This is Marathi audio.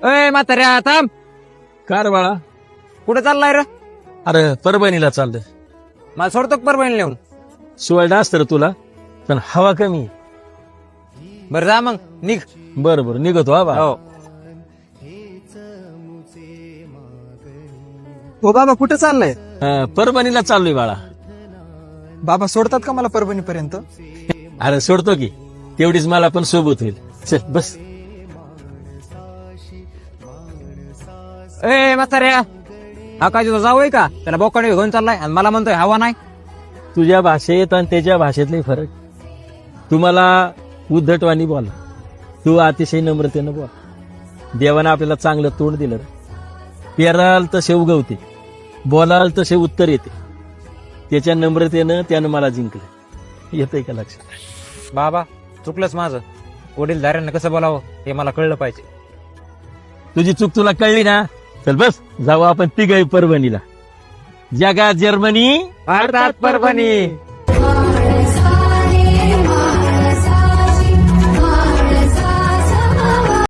अय म्हाताऱ्या थांब. कार बाळा? कुठे चाललाय रे? अरे परभणीला चाललंय. मला सोडतो का परभणी लिहून? शिवाय असतं रे तुला, पण हवा कमी. बरं जा मग निघ. बरं बरं निघतो हा बा. हो. हो बाबा कुठे चाललंय? परभणीला चाललोय बाळा. बाबा सोडतात का मला परभणीपर्यंत? अरे सोडतो की, तेवढीच मला पण सोबत होईल. चल बस. ए म्हाताऱ्या, हा काय तुझा जाऊ आहे का? त्याला बोकाडे घेऊन चाललाय आणि मला म्हणतोय हवा नाही. तुझ्या भाषेत आणि त्याच्या भाषेतले फरक. तुम्हाला उद्धटवाणी बोला, तू अतिशय नम्रतेनं बोल. देवानं आपल्याला चांगलं तोंड दिलं रे. पेराल तसे उगवते, बोलाल तसे उत्तर येते. त्याच्या नम्रतेनं त्यानं मला जिंकलं. येतंय का लक्षात? बाबा चुकलंच माझं. वडीलधाऱ्यांना कसं बोलावं हे मला कळलं पाहिजे. तुझी चूक तुला कळली ना? चल बस जाऊ आपण तिघही परभणीला. जगात जर्मनी, भारतात परभणी.